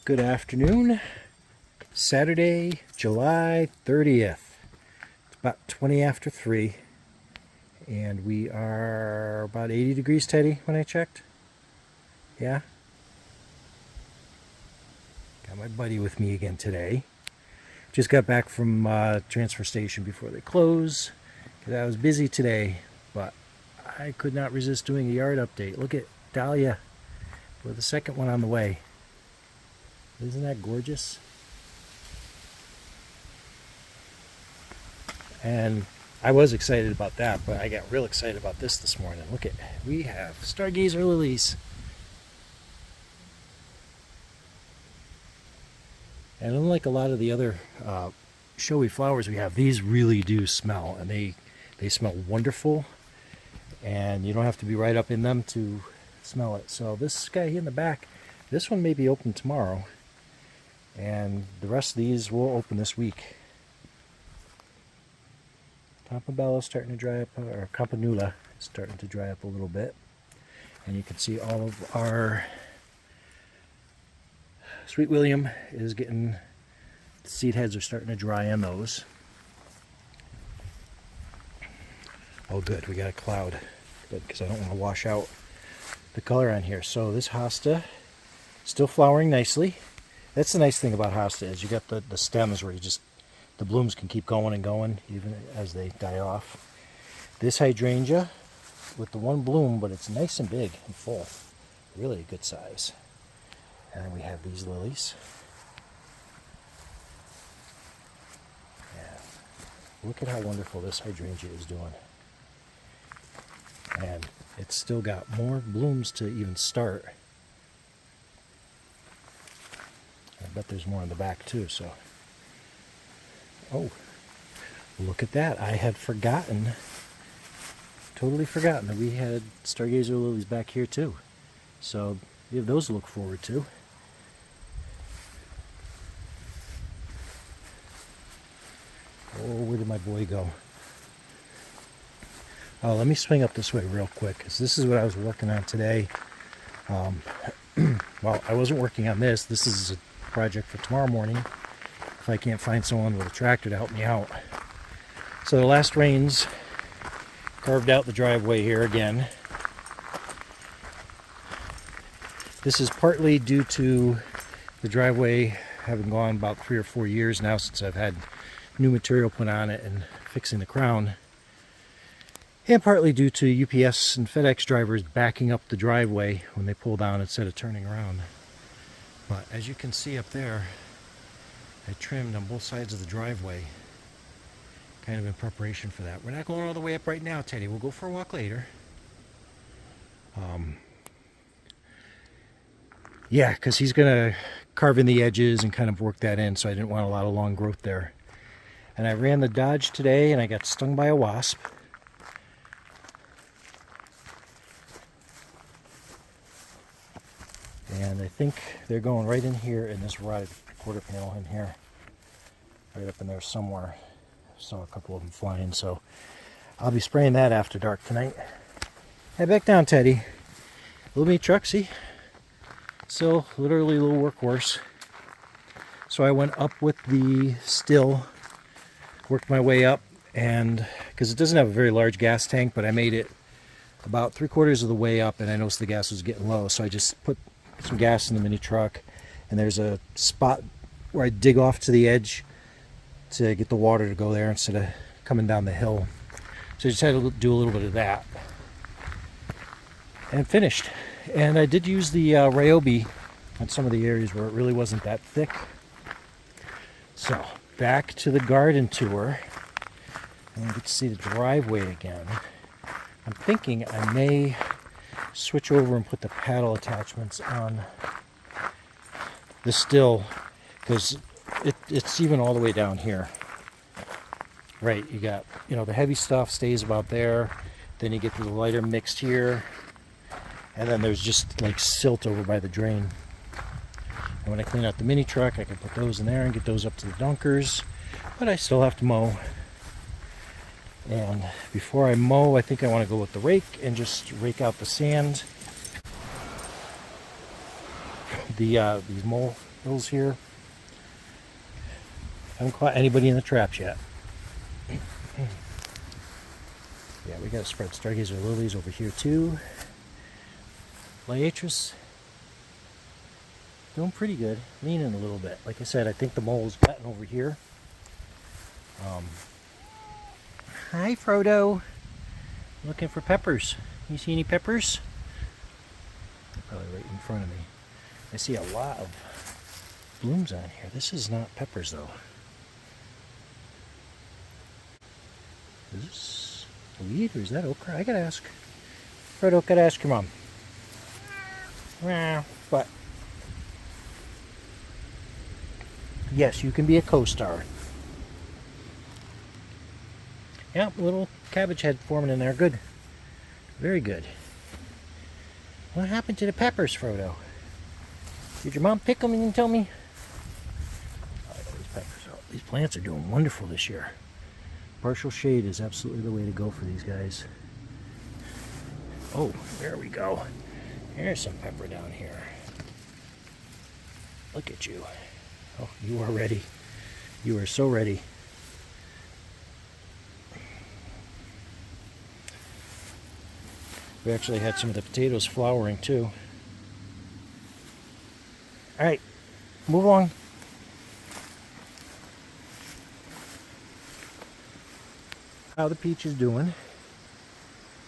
Good afternoon. Saturday, July 30th. It's about 20 after 3. And we are about 80 degrees, Teddy, when I checked. Yeah? Got my buddy with me again today. Just got back from transfer station before they close. Because I was busy today, but I could not resist doing a yard update. Look at Dahlia with the second one on the way. Isn't that gorgeous? And I was excited about that, but I got real excited about this morning. Look at, we have stargazer lilies. And unlike a lot of the other showy flowers we have, these really do smell, and they smell wonderful, and you don't have to be right up in them to smell it. So this guy here in the back, this one may be open tomorrow. And the rest of these will open this week. Campanula starting to dry up, or Campanula is starting to dry up a little bit. And you can see all of our Sweet William is getting, the seed heads are starting to dry on those. Oh good, we got a cloud. Good, because I don't want to wash out the color on here. So this hosta still flowering nicely. That's the nice thing about hosta, is you got the stems where you just, the blooms can keep going and going even as they die off. This hydrangea with the one bloom, but it's nice and big and full. Really a good size. And then we have these lilies. And look at how wonderful this hydrangea is doing. And it's still got more blooms to even start. I bet there's more in the back too, so. Oh, look at that. I had forgotten, totally forgotten that we had stargazer lilies back here too. So we have those to look forward to. Oh, where did my boy go? Oh, let me swing up this way real quick, because this is what I was working on today. Well, I wasn't working on this. This is a project for tomorrow morning if I can't find someone with a tractor to help me out. So the last rains carved out the driveway here again. This is partly due to the driveway having gone about 3 or 4 years now since I've had new material put on it and fixing the crown, and partly due to UPS and FedEx drivers backing up the driveway when they pull down instead of turning around. But as you can see up there, I trimmed on both sides of the driveway, kind of in preparation for that. We're not going all the way up right now, Teddy. We'll go for a walk later. Yeah, because he's going to carve in the edges and kind of work that in, so I didn't want a lot of long growth there. And I ran the Dodge today, and I got stung by a wasp. And I think they're going right in here in this rotted quarter panel in here. Right up in there somewhere. Saw a couple of them flying, so I'll be spraying that after dark tonight. Head back down, Teddy. Little meat truck, see? So literally a little workhorse. So I went up with the still, worked my way up, and because it doesn't have a very large gas tank, but I made it about 3/4 of the way up, and I noticed the gas was getting low, so I just put some gas in the mini truck, and there's a spot where I dig off to the edge to get the water to go there instead of coming down the hill. So I just had to do a little bit of that and finished. And I did use the Ryobi on some of the areas where it really wasn't that thick. So back to the garden tour, and we get to see the driveway again. I'm thinking I may switch over and put the paddle attachments on the still, because it's even all the way down here. Right, you got, the heavy stuff stays about there, then you get to the lighter mixed here, and then there's just like silt over by the drain. And when I clean out the mini truck, I can put those in there and get those up to the dunkers, but I still have to mow. And before I mow, I think I want to go with the rake and just rake out the sand. These mole hills here. Haven't caught anybody in the traps yet. Yeah, we got to spread stargazer lilies over here too. Liatris doing pretty good, leaning a little bit. Like I said, I think the mole's gotten over here. Hi, Frodo. Looking for peppers. You see any peppers? They're probably right in front of me. I see a lot of blooms on here. This is not peppers though. Is this weed or is that okra? I gotta ask. Frodo, gotta ask your mom. But yes, you can be a co-star. Yeah, little cabbage head forming in there. Good. Very good. What happened to the peppers, Frodo? Did your mom pick them and tell me? Oh, these peppers. Oh, these plants are doing wonderful this year. Partial shade is absolutely the way to go for these guys. Oh, there we go. There's some pepper down here. Look at you. Oh, you are ready. You are so ready. We actually had some of the potatoes flowering too. All right, move along. How the peach is doing.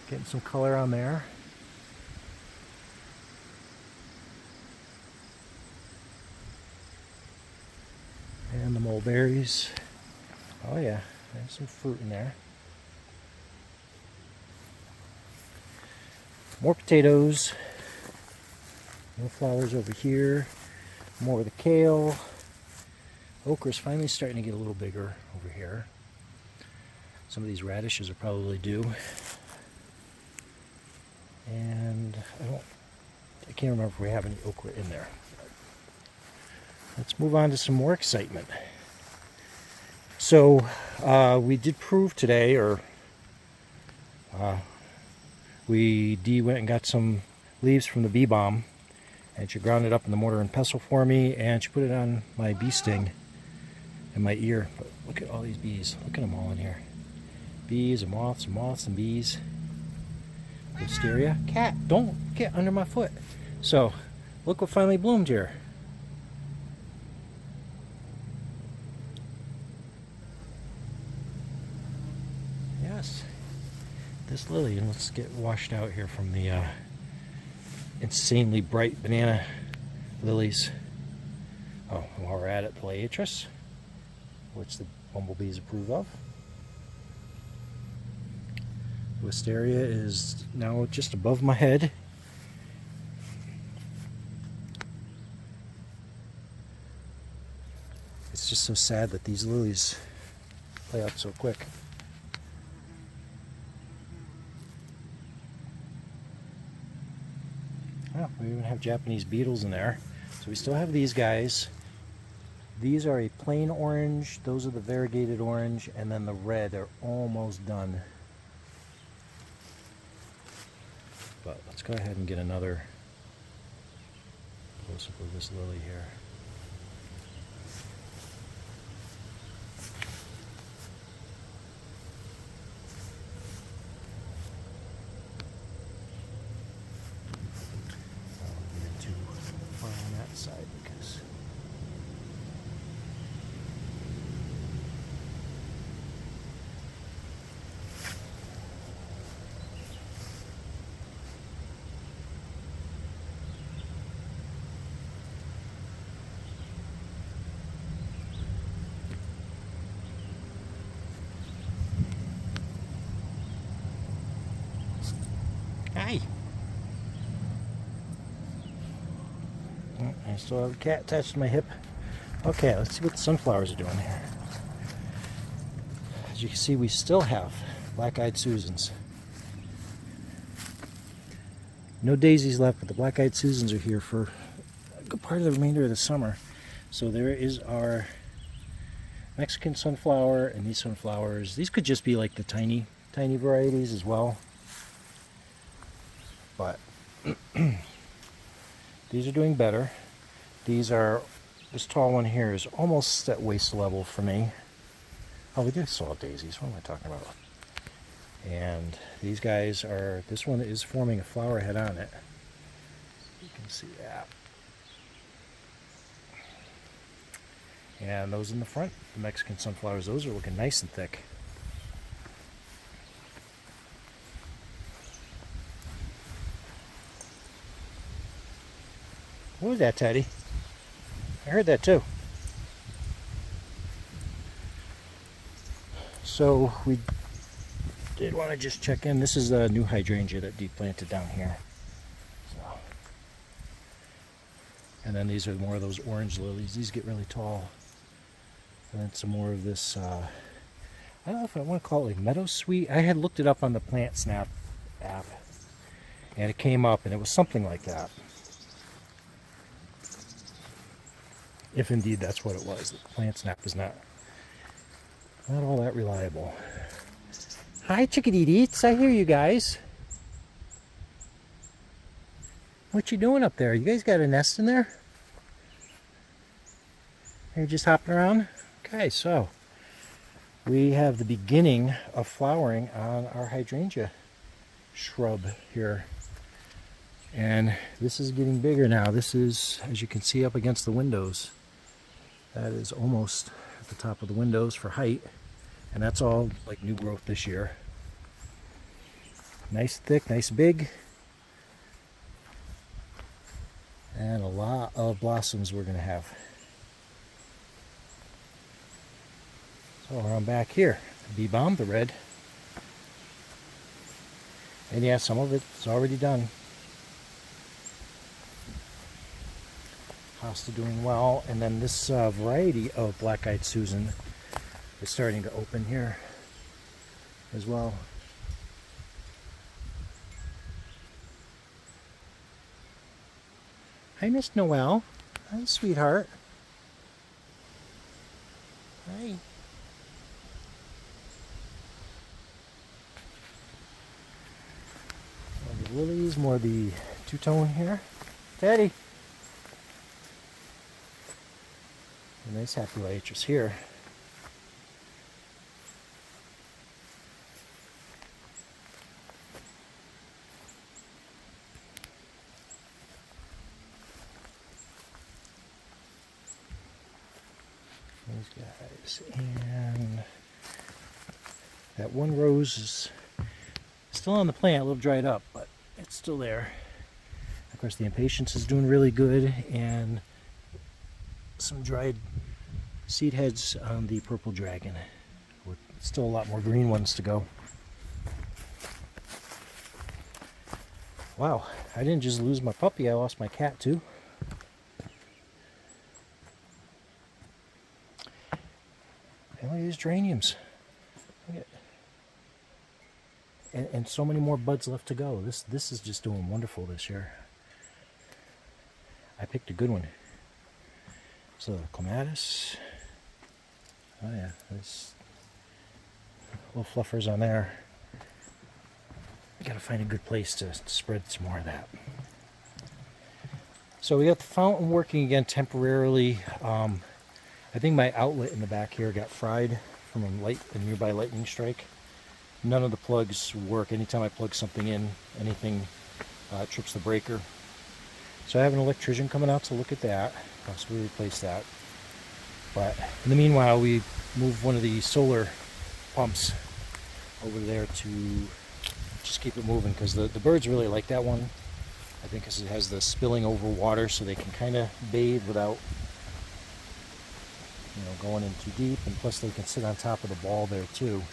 Getting some color on there. And the mulberries. Oh yeah, there's some fruit in there. More potatoes. More flowers over here. More of the kale. Okra's finally starting to get a little bigger over here. Some of these radishes are probably due. And I can't remember if we have any okra in there. Let's move on to some more excitement. So we did prove today, Dee went and got some leaves from the bee balm, and she ground it up in the mortar and pestle for me, and she put it on my bee sting in my ear. But look at all these bees. Look at them all in here. Bees and moths and bees. Wisteria. Cat, don't get under my foot. So, look what finally bloomed here. Yes. This lily, and let's get washed out here from the insanely bright banana lilies. Oh, and while we're at it, the Liatris, which the bumblebees approve of. Wisteria is now just above my head. It's just so sad that these lilies play out so quick. Oh, we even have Japanese beetles in there. So we still have these guys. These are a plain orange, those are the variegated orange, and then the red are almost done. But let's go ahead and get another close-up of this lily here. I'll get too far on that side because hi! Oh, I still have a cat attached to my hip. Okay, let's see what the sunflowers are doing here. As you can see, we still have black-eyed Susans. No daisies left, but the black-eyed Susans are here for a good part of the remainder of the summer. So there is our Mexican sunflower and these sunflowers. These could just be like the tiny varieties as well. But these are doing better. These are This tall one here is almost at waist level for me. Oh, we do still have daisies. What am I talking about? And these guys are, this one is forming a flower head on it. You can see that. And those in the front, the Mexican sunflowers, those are looking nice and thick. What was that, Teddy? I heard that too. So we did want to just check in. This is a new hydrangea that Dee planted down here. So. And then these are more of those orange lilies. These get really tall. And then some more of this, I don't know if I want to call it like meadowsweet. I had looked it up on the Plant Snap app. And it came up and it was something like that. If indeed that's what it was. The Plant Snap is not all that reliable. Hi, chickadee-deets. I hear you guys. What you doing up there? You guys got a nest in there? Are you just hopping around? Okay, so we have the beginning of flowering on our hydrangea shrub here. And this is getting bigger now. This is, as you can see up against the windows, that is almost at the top of the windows for height. And that's all like new growth this year. Nice thick, nice big. And a lot of blossoms we're going to have. So around back here, bee balm, the red. And yeah, some of it's already done. Hosta doing well. And then this variety of black-eyed Susan is starting to open here as well. Hi, Miss Noel. Hi, sweetheart. Hi. More the lilies, more the two-tone here. Daddy. A nice happy liatrus here. These guys, and that one rose is still on the plant, a little dried up, but it's still there. Of course, the impatience is doing really good, and some dried seed heads on the purple dragon, with still a lot more green ones to go. Wow, I didn't just lose my puppy, I lost my cat too. And look at these geraniums. Look at, and so many more buds left to go. This is just doing wonderful this year. I picked a good one. So the clematis. Oh yeah, there's little fluffers on there. Gotta find a good place to spread some more of that. So we got the fountain working again temporarily. I think my outlet in the back here got fried from a nearby lightning strike. None of the plugs work. Anytime I plug something in, anything trips the breaker. So I have an electrician coming out to look at that. Possibly replace that. But in the meanwhile, we moved one of the solar pumps over there to just keep it moving, because the birds really like that one. I think because it has the spilling over water, so they can kind of bathe without, you know, going in too deep, and plus they can sit on top of the ball there too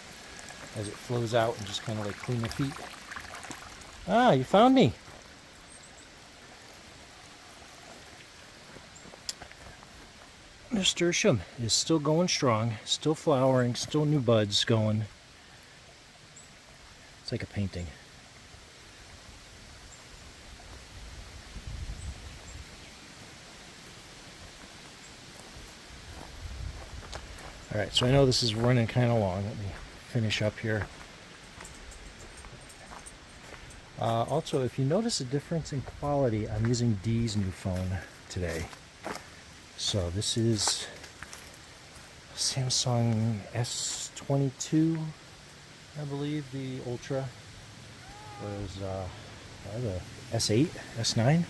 as it flows out and just kind of like clean their feet. Ah, you found me. Nasturtium is still going strong, still flowering, still new buds going. It's like a painting. Alright, so I know this is running kind of long. Let me finish up here. Also, if you notice a difference in quality, I'm using Dee's new phone today. So this is Samsung S22, I believe. The Ultra was the S8, S9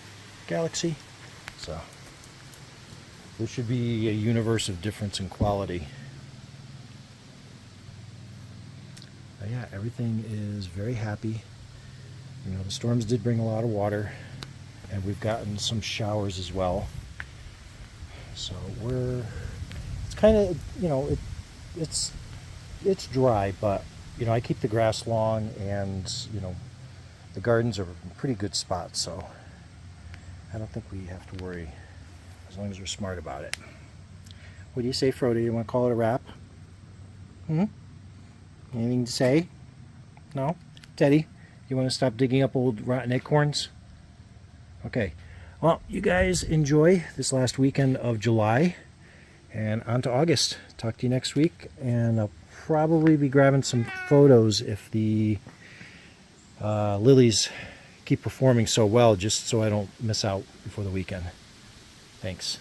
Galaxy. So there should be a universe of difference in quality. But yeah, everything is very happy. You know, the storms did bring a lot of water, and we've gotten some showers as well. So it's kind of, you know, it's dry, but, you know, I keep the grass long, and, you know, the gardens are in pretty good spots, so I don't think we have to worry as long as we're smart about it. What do you say, Frodo? You want to call it a wrap? Anything to say? No? Teddy, you want to stop digging up old rotten acorns? Okay. Well, you guys enjoy this last weekend of July, and on to August. Talk to you next week, and I'll probably be grabbing some photos if the lilies keep performing so well, just so I don't miss out before the weekend. Thanks.